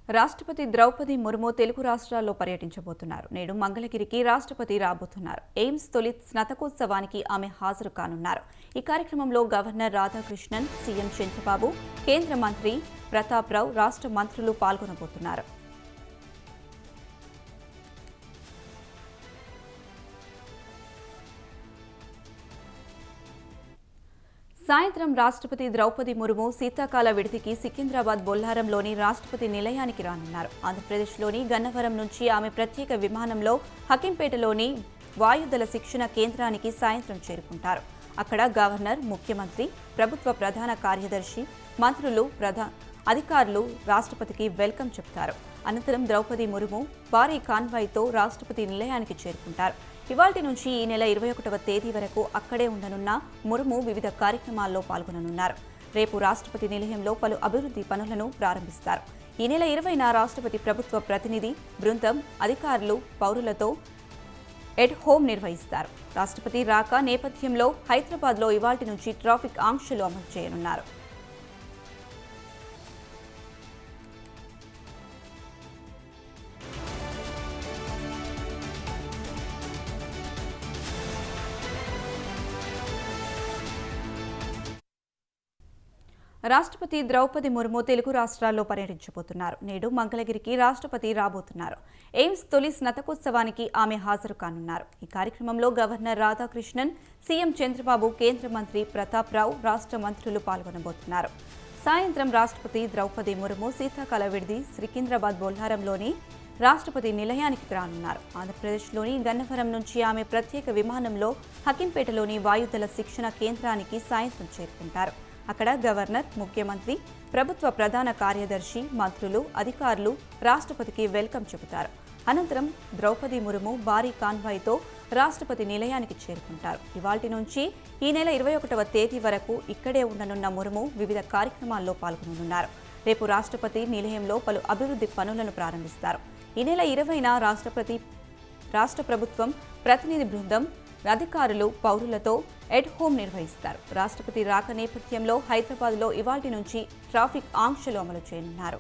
రాష్ట్రపతి ద్రౌపది ముర్ము తెలుగు రాష్ట్రాల్లో పర్యటించబోతున్నారు. నేడు మంగళగిరికి రాష్ట్రపతి రాబోతున్నారు. ఎయిమ్స్ తొలి స్నాతకోత్సవానికి ఆమె హాజరు కానున్నారు. ఈ కార్యక్రమంలో గవర్నర్ రాధాకృష్ణన్, సీఎం చంద్రబాబు, కేంద్ర మంత్రి ప్రతాప్ రావు, రాష్ట్ర మంత్రులు పాల్గొనబోతున్నారు. సాయంత్రం రాష్ట్రపతి ద్రౌపది ముర్ము శీతాకాల విడితికి సికింద్రాబాద్ బొల్లారంలోని రాష్ట్రపతి నిలయానికి రానున్నారు. ఆంధ్రప్రదేశ్లోని గన్నవరం నుంచి ఆమె ప్రత్యేక విమానంలో హకింపేటలోని వాయుదళ శిక్షణ కేంద్రానికి సాయంత్రం చేరుకుంటారు. అక్కడ గవర్నర్, ముఖ్యమంత్రి, ప్రభుత్వ ప్రధాన కార్యదర్శి, మంత్రులు, అధికారులు రాష్ట్రపతికి వెల్కమ్ చెప్తారు. అనంతరం ద్రౌపది ముర్ము భారీ కాన్వాయ్తో రాష్ట్రపతి నిలయానికి చేరుకుంటారు. ఇవాల్టి నుంచి ఈ నెల 21వ తేదీ వరకు అక్కడే ఉండనున్న ముర్ము వివిధ కార్యక్రమాల్లో పాల్గొననున్నారు. రేపు రాష్ట్రపతి నిలయంలో పలు అభివృద్ధి పనులను ప్రారంభిస్తారు. ఈ నెల 20న రాష్ట్రపతి ప్రభుత్వ ప్రతినిధి బృందం, అధికారులు, పౌరులతో ఎట్ హోమ్ నిర్వహిస్తారు. రాష్ట్రపతి రాక నేపథ్యంలో హైదరాబాద్లో ఇవాల్టి నుంచి ట్రాఫిక్ ఆంక్షలు అమలు చేయనున్నారు. రాష్ట్రపతి ద్రౌపది ముర్ము తెలుగు రాష్ట్రాల్లో పర్యటించబోతున్నారు. నేడు మంగళగిరికి రాష్ట్రపతి రాబోతున్నారు. ఎయిమ్స్ తొలి స్నాతకోత్సవానికి ఆమె హాజరు కానున్నారు. ఈ కార్యక్రమంలో గవర్నర్ రాధాకృష్ణన్, సీఎం చంద్రబాబు, కేంద్ర మంత్రి ప్రతాప్ రావు, రాష్ట్ర మంత్రులు పాల్గొనబోతున్నారు. సాయంత్రం రాష్ట్రపతి ద్రౌపది ముర్ము శీతాకాల విడిది సికింద్రాబాద్ బొల్లారంలోని రాష్ట్రపతి నిలయానికి రానున్నారు. ఆంధ్రప్రదేశ్లోని గన్నవరం నుంచి ఆమె ప్రత్యేక విమానంలో హకింపేటలోని వాయుదళ శిక్షణ కేంద్రానికి సాయంత్రం చేరుకుంటారు. అక్కడ గవర్నర్, ముఖ్యమంత్రి, ప్రభుత్వ ప్రధాన కార్యదర్శి, మంత్రులు, అధికారులు రాష్ట్రపతికి వెల్కమ్ చెబుతారు. అనంతరం ద్రౌపది ముర్ము భారీ కాన్వాయ్తో రాష్ట్రపతి నిలయానికి చేరుకుంటారు. ఇవాల్టి నుంచి ఈ నెల 21వ తేదీ వరకు ఇక్కడే ఉండనున్న ముర్ము వివిధ కార్యక్రమాల్లో పాల్గొననున్నారు. రేపు రాష్ట్రపతి నిలయంలో పలు అభివృద్ధి పనులను ప్రారంభిస్తారు. ఈ నెల 20న రాష్ట్ర ప్రభుత్వం ప్రతినిధి బృందం, అధికారులు, పౌరులతో ఎట్ హోమ్ నిర్వహిస్తారు. రాష్ట్రపతి రాక నేపథ్యంలో హైదరాబాద్లో ఇవాల్టి నుంచి ట్రాఫిక్ ఆంక్షలు అమలు చేయనున్నారు.